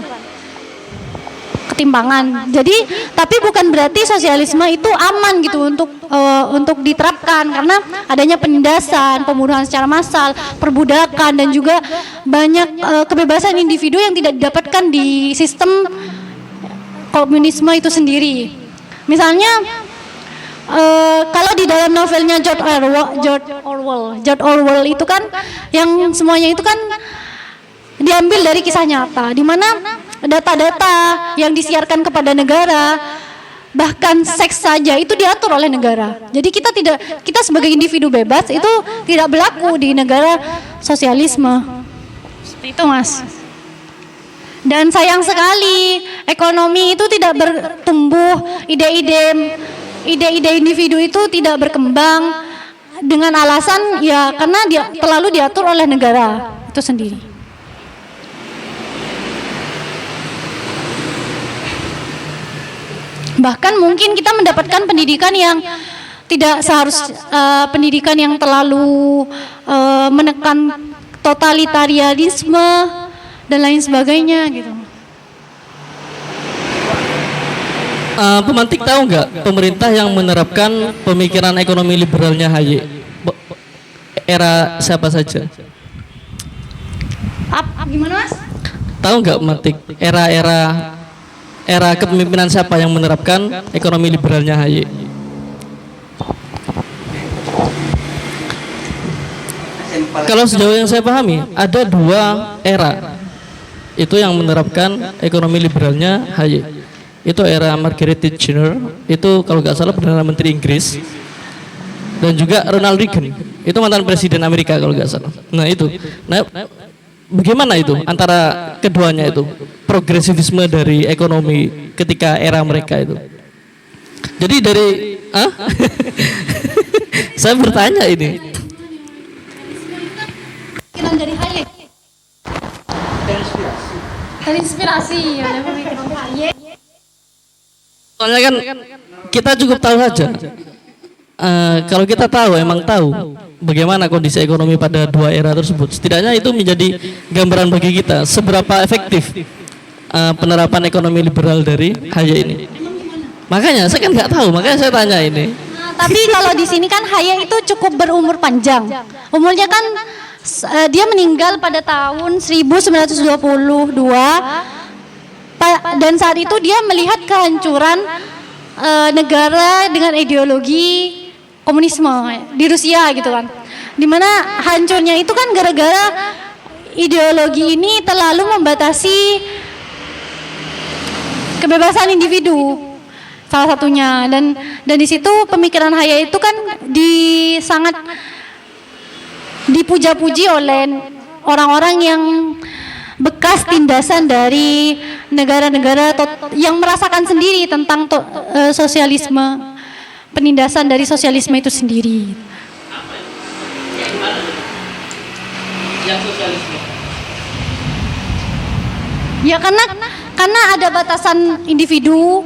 S1: Ketimpangan. Jadi tapi bukan berarti sosialisme itu aman gitu untuk diterapkan, karena adanya penindasan, pembunuhan secara massal, perbudakan dan juga banyak kebebasan individu yang tidak didapatkan di sistem komunisme itu sendiri. Misalnya kalau di dalam novelnya George Orwell itu kan yang semuanya itu kan diambil dari kisah nyata, di mana data-data yang disiarkan kepada negara, bahkan seks saja itu diatur oleh negara. Jadi kita sebagai individu bebas itu tidak berlaku di negara sosialisme. Seperti itu, Mas. Dan sayang sekali ekonomi itu tidak bertumbuh, ide-ide individu itu tidak berkembang dengan alasan ya karena dia terlalu diatur oleh negara itu sendiri. Bahkan mungkin kita mendapatkan pendidikan yang tidak pendidikan yang terlalu menekan totalitarianisme dan lain sebagainya gitu.
S6: Pemantik tahu nggak pemerintah yang menerapkan pemikiran ekonomi liberalnya HY? Era siapa saja?
S1: Gimana, Mas?
S6: Tahu nggak pemantik era kepemimpinan siapa yang menerapkan ekonomi liberalnya HY? Kalau sejauh yang saya pahami ada dua era itu yang menerapkan ekonomi liberalnya Hayek. Itu era Margaret Thatcher, itu kalau nggak salah Perdana Menteri Inggris, dan juga Ronald Reagan, itu mantan Presiden Amerika kalau nggak salah. Nah itu, bagaimana itu antara keduanya itu progresivisme dari ekonomi ketika era mereka itu? Jadi dari, saya bertanya ini.
S1: Pemikiran dari Hayek. Terinspirasi oleh pemikiran Hayek.
S6: Soalnya kan kita cukup tahu saja. Kalau kita tahu, emang tahu bagaimana kondisi ekonomi pada dua era tersebut, setidaknya itu menjadi gambaran bagi kita seberapa efektif penerapan ekonomi liberal dari Hayek ini. Makanya saya kan nggak tahu, makanya saya tanya ini.
S1: Tapi kalau di sini kan Hayek itu cukup berumur panjang. Umurnya kan dia meninggal pada tahun 1922. Dan saat itu dia melihat kehancuran negara dengan ideologi komunisme di Rusia gitu kan. Dimana hancurnya itu kan gara-gara ideologi ini terlalu membatasi kebebasan individu. Salah satunya, dan di situ pemikiran Hayek itu kan sangat dipuja-puji oleh orang-orang yang bekas tindasan dari negara-negara yang merasakan sendiri tentang sosialisme, penindasan dari sosialisme itu sendiri.
S6: Yang sosialisme.
S1: Ya karena ada batasan individu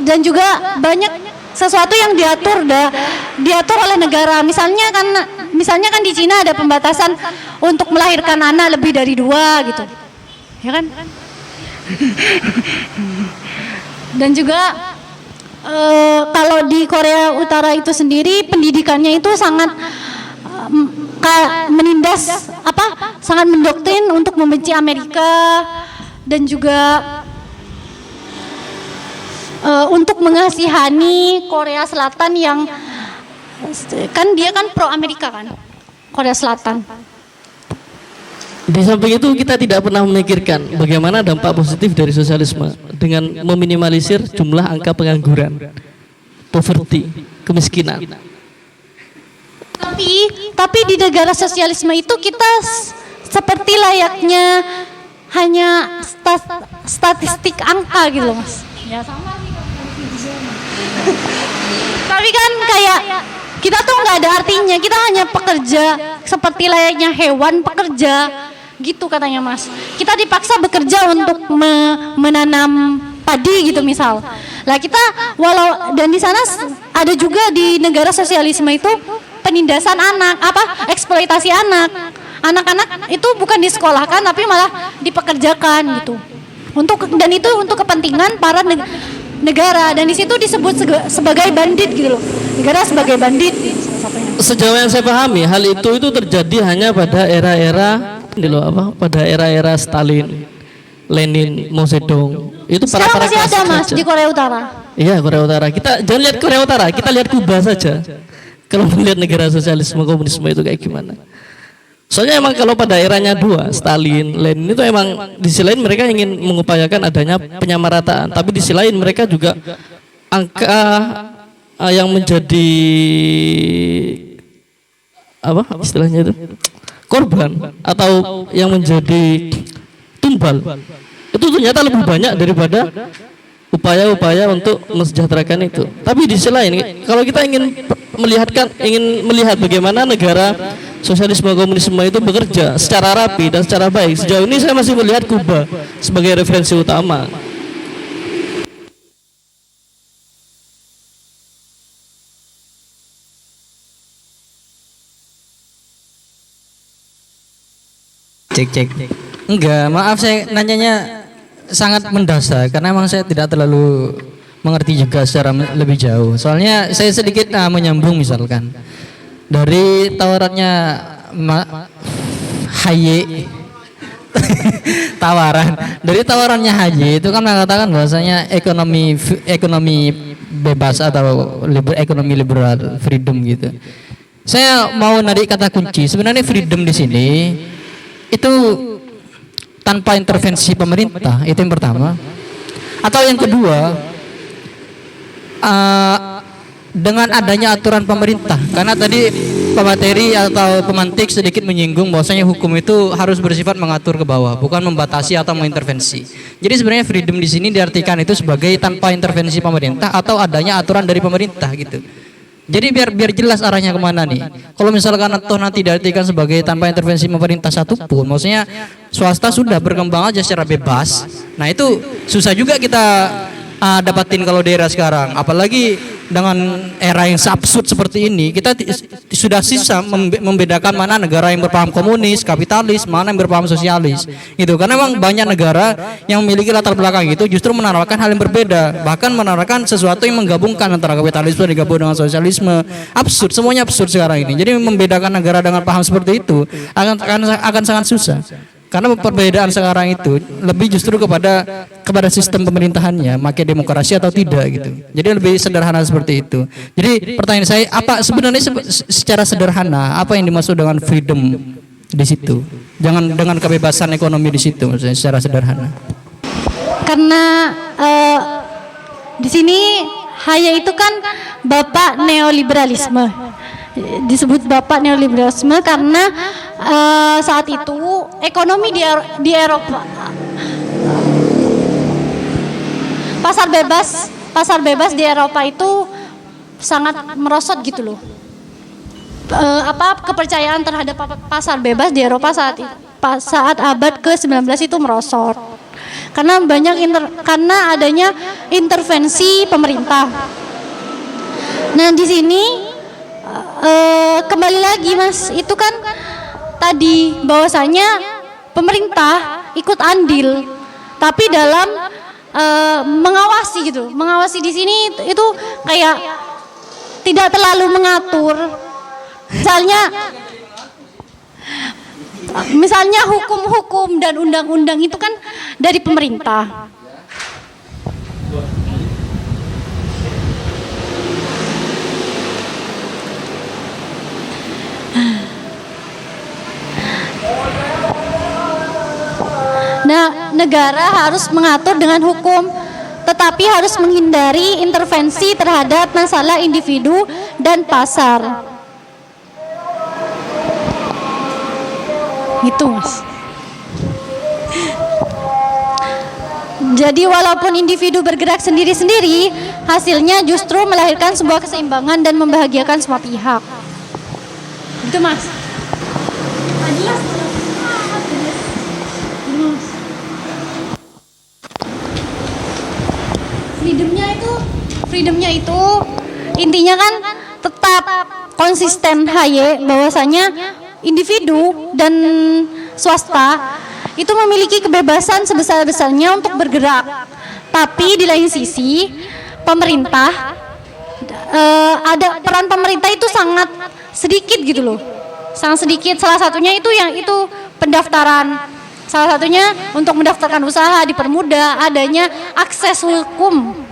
S1: dan juga banyak sesuatu yang diatur oleh negara. Misalnya kan di Cina ada pembatasan untuk melahirkan anak lebih dari 2 gitu, ya kan? Dan juga kalau di Korea Utara itu sendiri pendidikannya itu sangat sangat mendoktrin untuk membenci Amerika dan juga untuk mengasihani Korea Selatan yang kan dia kan pro Amerika kan, Korea Selatan.
S6: Di samping itu kita tidak pernah memikirkan bagaimana dampak positif dari sosialisme dengan meminimalisir jumlah angka pengangguran, poverty, kemiskinan.
S1: Tapi di negara sosialisme itu kita seperti layaknya hanya statistik angka gitu loh, Mas. Ya sama. Tapi kan kayak kita tuh nggak ada artinya, kita hanya pekerja seperti layaknya hewan pekerja gitu katanya Mas. Kita dipaksa bekerja untuk menanam padi gitu misal. Lah kita dan di sana ada juga di negara sosialisme itu penindasan anak, eksploitasi anak. Anak-anak itu bukan disekolahkan tapi malah dipekerjakan gitu. Dan itu untuk kepentingan para negara, dan di situ disebut sebagai bandit gitu loh. Negara sebagai bandit.
S6: Sejauh yang saya pahami, hal itu terjadi hanya pada era-era Stalin, Lenin, Mao Zedong. Itu
S1: sekarang masih ada Mas di Korea Utara.
S6: Iya, Korea Utara. Kita jangan lihat Korea Utara, kita lihat Kuba saja. Kalau melihat negara sosialisme komunisme itu kayak gimana. Soalnya emang kalau pada eranya Stalin, Lenin itu emang di sisi lain mereka ingin mengupayakan adanya penyamarataan, tapi di sisi lain mereka juga angka yang menjadi istilahnya itu korban atau yang menjadi tumbal itu ternyata lebih banyak daripada upaya-upaya untuk mensejahterakan itu. Tapi di sisi lain kalau kita ingin melihat bagaimana negara sosialisme komunisme itu bekerja secara rapi dan secara baik, sejauh ini saya masih melihat Kuba sebagai referensi utama.
S5: Cek. Enggak, maaf saya nanyanya sangat mendasar karena memang saya tidak terlalu mengerti juga secara lebih jauh. Soalnya saya sedikit menyambung misalkan dari tawarannya Hayek tawarannya Hayek itu kan mengatakan bahwasanya ekonomi bebas atau ekonomi liberal freedom gitu. Saya mau narik kata kunci. Sebenarnya freedom di sini itu tanpa intervensi pemerintah, itu yang pertama. Atau yang kedua, dengan adanya aturan pemerintah. Karena tadi pemateri atau pemantik sedikit menyinggung bahwasanya hukum itu harus bersifat mengatur ke bawah, bukan membatasi atau mengintervensi. Jadi sebenarnya freedom di sini diartikan itu sebagai tanpa intervensi pemerintah atau adanya aturan dari pemerintah gitu. Jadi biar jelas arahnya kemana nih. Kalau misalkan toh nanti diartikan sebagai tanpa intervensi pemerintah satupun, maksudnya swasta sudah berkembang aja secara bebas. Nah itu susah juga kita dapatin kalau daerah sekarang. Apalagi dengan era yang absurd seperti ini, kita sudah susah membedakan mana negara yang berpaham komunis, kapitalis, mana yang berpaham sosialis. Gitu. Karena memang banyak negara yang memiliki latar belakang itu justru menawarkan hal yang berbeda, bahkan menawarkan sesuatu yang menggabungkan antara kapitalisme digabung dengan sosialisme. Absurd, semuanya absurd sekarang ini. Jadi membedakan negara dengan paham seperti itu akan sangat susah. Karena perbedaan sekarang itu lebih justru kepada sistem pemerintahannya, makin demokrasi atau tidak gitu. Jadi lebih sederhana seperti itu. Jadi pertanyaan saya, apa sebenarnya secara sederhana apa yang dimaksud dengan freedom di situ? Jangan dengan kebebasan ekonomi di situ, maksudnya secara sederhana.
S1: Karena di sini Hayek itu kan bapak neoliberalisme. Disebut bapak neoliberalisme karena saat itu ekonomi di Eropa, pasar bebas di Eropa itu sangat merosot gitu loh. Kepercayaan terhadap pasar bebas di Eropa saat abad ke-19 itu merosot karena karena adanya intervensi pemerintah. Nah di sini kembali lagi Mas, itu kan tadi bahwasanya pemerintah ikut andil, tapi dalam mengawasi gitu. Mengawasi di sini itu kayak tidak terlalu mengatur. Misalnya hukum-hukum dan undang-undang itu kan dari pemerintah. Nah, negara harus mengatur dengan hukum, tetapi harus menghindari intervensi terhadap masalah individu dan pasar. Gitu, Mas. Jadi walaupun individu bergerak sendiri-sendiri, hasilnya justru melahirkan sebuah keseimbangan dan membahagiakan semua pihak. Gitu, Mas. Freedomnya itu intinya kan tetap konsisten Hayek bahwasanya individu dan swasta itu memiliki kebebasan sebesar-besarnya untuk bergerak. Tapi di lain sisi pemerintah ada peran pemerintah itu sangat sedikit gitu loh. Sangat sedikit. Salah satunya itu pendaftaran. Salah satunya untuk mendaftarkan usaha dipermudah, adanya akses hukum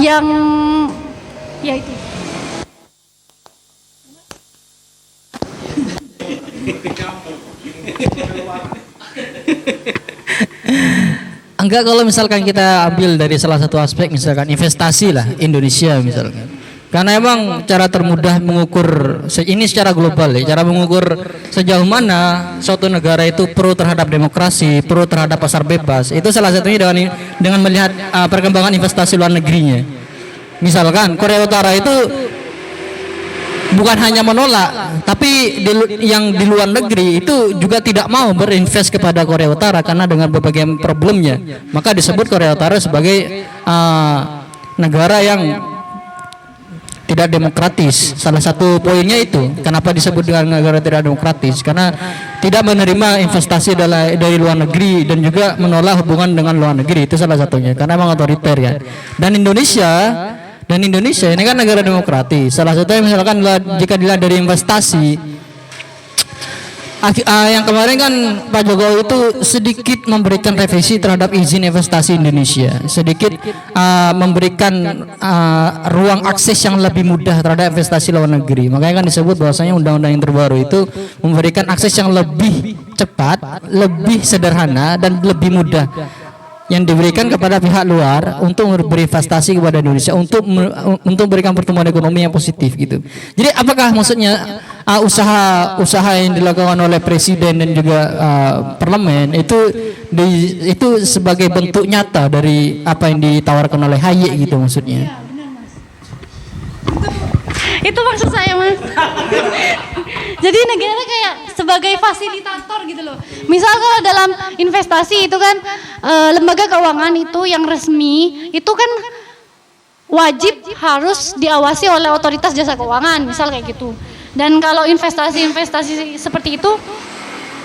S1: yang ya itu.
S5: Enggak, kalau misalkan kita ambil dari salah satu aspek misalkan investasi lah Indonesia misalkan. Karena emang cara termudah mengukur ini secara global ya, cara mengukur sejauh mana suatu negara itu pro terhadap demokrasi, pro terhadap pasar bebas. Itu salah satunya dengan melihat perkembangan investasi luar negerinya. Misalkan Korea Utara itu bukan hanya menolak, tapi yang di luar negeri itu juga tidak mau berinvest kepada Korea Utara karena dengan berbagai problemnya. Maka disebut Korea Utara sebagai negara yang tidak demokratis. Salah satu poinnya itu kenapa disebut dengan negara tidak demokratis, karena tidak menerima investasi dari luar negeri dan juga menolak hubungan dengan luar negeri. Itu salah satunya karena memang otoriter ya. Dan Indonesia ini kan negara demokratis. Salah satunya misalkan jika dilihat dari investasi, Yang kemarin kan Pak Jokowi itu sedikit memberikan revisi terhadap izin investasi Indonesia, sedikit memberikan ruang akses yang lebih mudah terhadap investasi luar negeri. Makanya kan disebut bahwasanya undang-undang yang terbaru itu memberikan akses yang lebih cepat, lebih sederhana dan lebih mudah yang diberikan kepada pihak luar untuk berinvestasi kepada Indonesia, untuk memberikan pertumbuhan ekonomi yang positif gitu. Jadi apakah maksudnya usaha yang dilakukan oleh presiden dan juga parlemen itu sebagai bentuk nyata dari apa yang ditawarkan oleh Hayek gitu maksudnya?
S1: Itu maksud saya, Mas. Jadi negara kayak sebagai fasilitator gitu loh. Misal kalau dalam investasi itu kan lembaga keuangan itu yang resmi itu kan wajib harus diawasi oleh otoritas jasa keuangan, misal kayak gitu. Dan kalau investasi seperti itu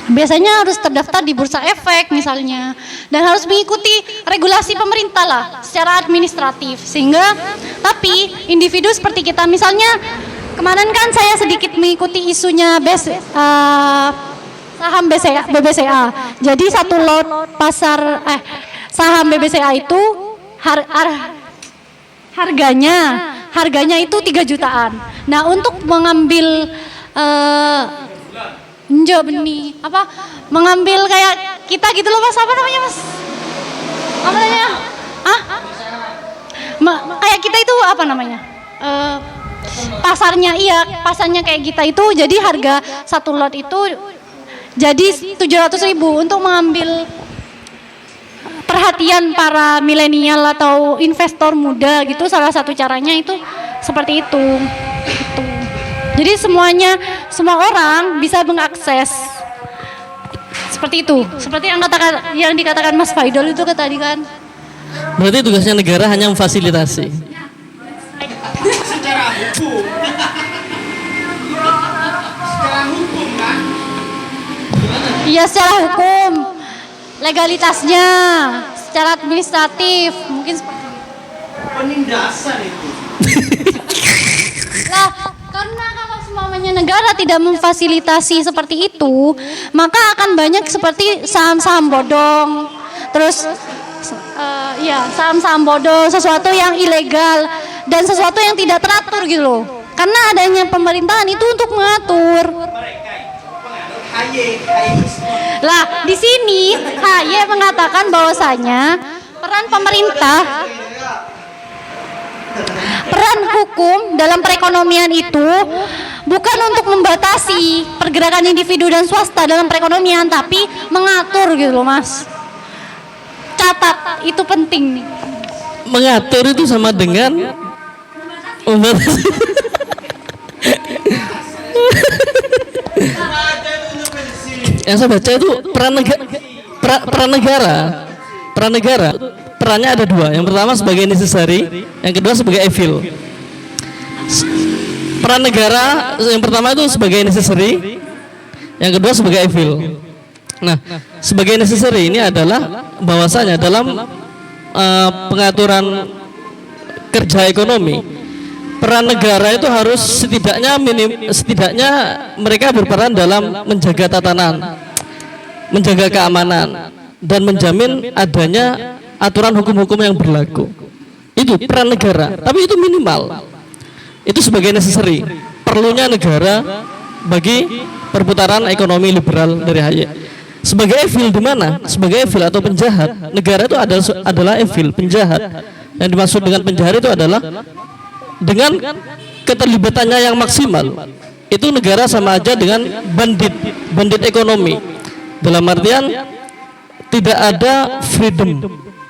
S1: biasanya harus terdaftar di bursa efek misalnya, dan harus mengikuti regulasi pemerintah lah secara administratif. Sehingga tapi individu seperti kita, misalnya kemarin kan saya sedikit mengikuti isunya saham BBCA. Jadi satu lot saham BBCA itu harganya itu 3 jutaan. Nah, untuk mengambil mengambil kayak kita gitu loh, Mas, apa namanya, Mas? Apa namanya? Kayak kita itu apa namanya? Pasarnya kayak kita itu, jadi harga satu lot itu jadi 700.000 untuk mengambil perhatian para milenial atau investor muda gitu. Salah satu caranya itu seperti itu. Jadi semua orang bisa mengakses seperti itu. Seperti yang dikatakan Mas Faidol itu tadi kan.
S6: Berarti tugasnya negara hanya memfasilitasi.
S2: Secara hukum. Secara hukum kan?
S1: Iya, secara hukum. Legalitasnya, secara administratif, mungkin seperti itu.
S2: Penindasan itu.
S1: Lah, karena kalau semuanya negara tidak memfasilitasi seperti itu, maka akan banyak seperti saham-saham bodong. Terus saham-saham bodong, sesuatu yang ilegal dan sesuatu yang tidak teratur gitu loh. Karena adanya pemerintahan itu untuk mengatur. Lah, di sini Hayek mengatakan bahwasanya peran hukum dalam perekonomian itu bukan untuk membatasi pergerakan individu dan swasta dalam perekonomian, tapi mengatur gitu loh, Mas. Catat, itu penting nih.
S6: Mengatur itu sama dengan membatasi. Yang saya baca itu peran negara perannya ada dua. Yang pertama sebagai necessary, yang kedua sebagai evil. Peran negara yang pertama itu sebagai necessary, yang kedua sebagai evil. Nah, sebagai necessary ini adalah bahwasanya dalam pengaturan kerja ekonomi, peran negara itu harus setidaknya mereka berperan dalam menjaga tatanan, menjaga keamanan, dan menjamin adanya aturan hukum-hukum yang berlaku. Itu peran negara, tapi itu minimal. Itu sebagai necessary, perlunya negara bagi perputaran ekonomi liberal dari Hayek. Sebagai evil di mana? Sebagai evil atau penjahat, negara itu adalah evil, penjahat. Yang dimaksud dengan penjahat itu adalah dengan keterlibatannya yang maksimal. Itu negara sama aja dengan bandit ekonomi. Dalam artian tidak ada freedom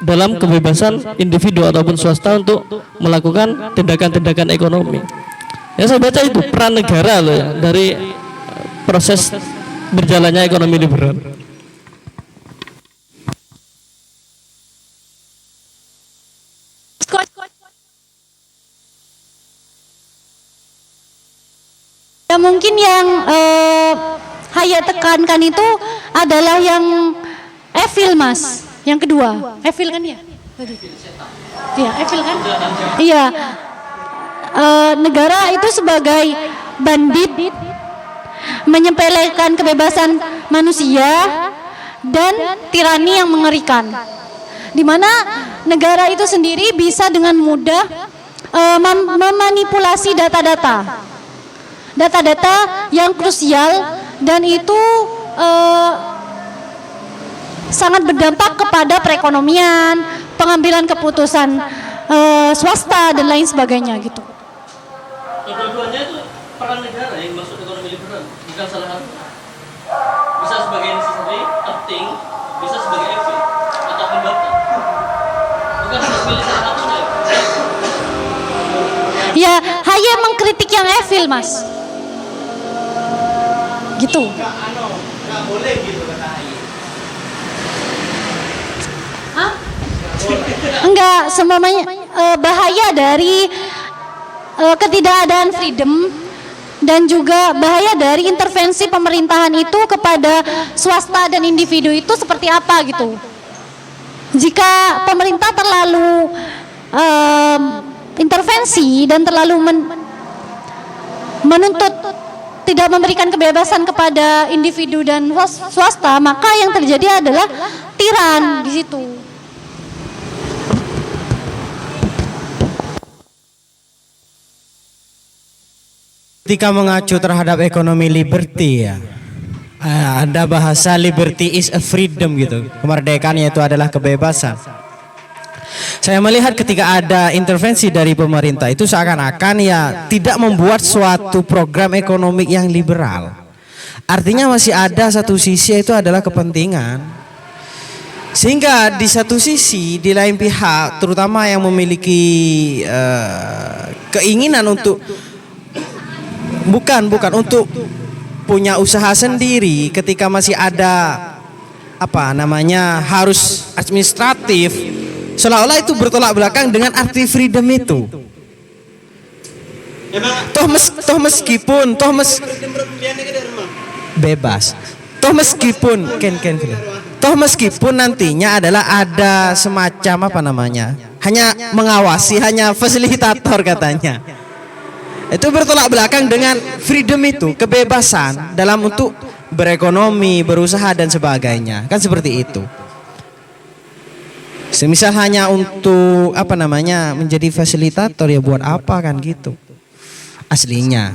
S6: dalam kebebasan individu ataupun swasta untuk melakukan tindakan-tindakan ekonomi. Yang saya baca itu peran negara loh ya, dari proses berjalannya ekonomi liberal.
S1: Ya, mungkin yang Hayek tekankan itu adalah yang evil, Mas. Yang kedua, evil kan ya? Iya, evil kan? Iya. Negara itu sebagai bandit menyepelekan kebebasan manusia, dan tirani yang mengerikan. Di mana negara itu sendiri bisa dengan mudah memanipulasi data-data yang krusial, dan itu sangat berdampak kepada perekonomian, pengambilan keputusan swasta dan lain sebagainya gitu.
S6: Dua-duanya itu peran negara yang masuk ekonomi liberal, bukan salah satu. Bisa sebagai necessary, penting, bisa sebagai efek atau pembatas. Bukan harus pilih salah satunya.
S1: Ya, Haye mengkritik yang evil, Mas. Gitu.
S2: Nggak boleh gitu kata Haye.
S1: Hah? Enggak, semuanya bahaya dari ketidakadaan freedom, dan juga bahaya dari intervensi pemerintahan itu kepada swasta dan individu itu seperti apa gitu. Jika pemerintah terlalu intervensi dan terlalu menuntut tidak memberikan kebebasan kepada individu dan swasta, maka yang terjadi adalah tiran di situ.
S3: Ketika mengacu terhadap ekonomi liberty ya, ada bahasa liberty is a freedom gitu. Kemerdekaan itu adalah kebebasan. Saya melihat ketika ada intervensi dari pemerintah itu seakan-akan ya tidak membuat suatu program ekonomi yang liberal. Artinya masih ada satu sisi, itu adalah kepentingan. Sehingga di satu sisi, di lain pihak, terutama yang memiliki keinginan untuk bukan untuk punya usaha sendiri, ketika masih ada harus administratif, seolah-olah itu bertolak belakang dengan arti freedom itu. Toh meskipun bebas, toh meskipun nantinya adalah ada semacam hanya mengawasi, hanya fasilitator katanya. Itu bertolak belakang dengan freedom itu, kebebasan dalam untuk berekonomi, berusaha dan sebagainya. Kan seperti itu. Semisal hanya untuk menjadi fasilitator, ya buat apa kan gitu. Aslinya.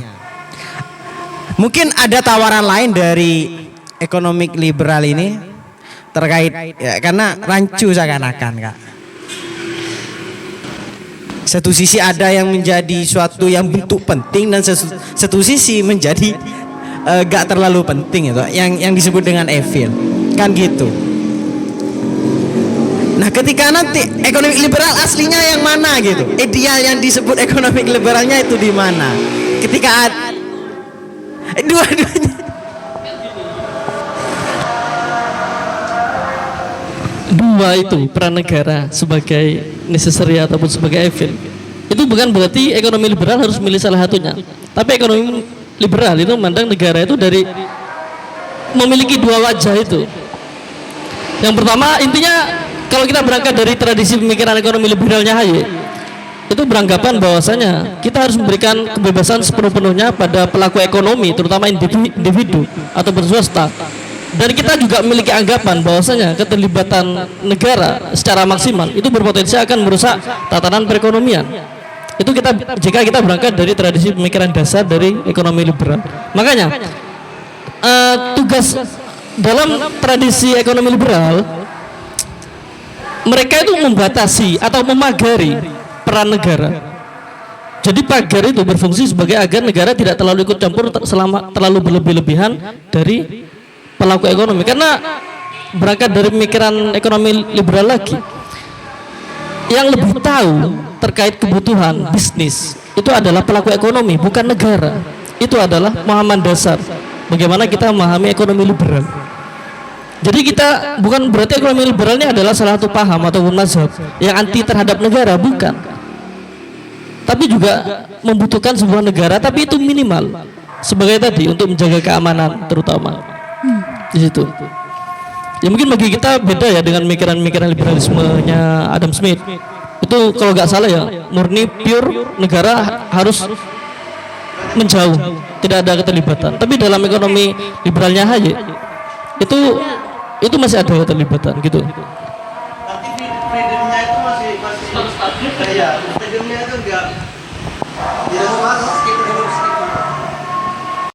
S3: Mungkin ada tawaran lain dari ekonomi liberal ini terkait ya, karena rancu seakan-akan Kak. Satu sisi ada yang menjadi suatu yang bentuk penting, dan satu sisi menjadi gak terlalu penting itu, yang disebut dengan evil, kan gitu. Nah, ketika nanti ekonomi liberal aslinya yang mana gitu, ideal yang disebut ekonomi liberalnya itu di mana? Ketika dua-duanya.
S6: Dua itu peran negara sebagai necessary ataupun sebagai evil. Itu bukan berarti ekonomi liberal harus milih salah satunya. Tapi ekonomi liberal itu memandang negara itu dari memiliki dua wajah itu. Yang pertama, intinya kalau kita berangkat dari tradisi pemikiran ekonomi liberalnya Haye, itu beranggapan bahwasanya kita harus memberikan kebebasan sepenuh-penuhnya pada pelaku ekonomi, terutama individu atau swasta. Dan kita juga memiliki anggapan bahwasanya keterlibatan negara secara maksimal itu berpotensi akan merusak tatanan perekonomian. Itu jika kita berangkat dari tradisi pemikiran dasar dari ekonomi liberal. Makanya tugas dalam tradisi ekonomi liberal, mereka itu membatasi atau memagari peran negara. Jadi pagar itu berfungsi sebagai agar negara tidak terlalu ikut campur terlalu berlebih-lebihan dari pelaku ekonomi. Karena berangkat dari pemikiran ekonomi liberal lagi, yang lebih tahu terkait kebutuhan bisnis itu adalah pelaku ekonomi, bukan negara. Itu adalah pemahaman dasar bagaimana kita memahami ekonomi liberal. Jadi kita bukan berarti ekonomi liberal ini adalah salah satu paham ataupun mazhab yang anti terhadap negara, bukan. Tapi juga membutuhkan sebuah negara, tapi itu minimal sebagai tadi untuk menjaga keamanan terutama. Di situ. Ya mungkin bagi kita beda ya dengan pemikiran liberalismenya Adam Smith. Itu kalau nggak salah ya murni pure negara harus menjauh tidak ada keterlibatan. Tapi dalam ekonomi liberalnya Hayek itu masih ada keterlibatan gitu.
S2: Tapi freedomnya itu masih ya, freedomnya itu enggak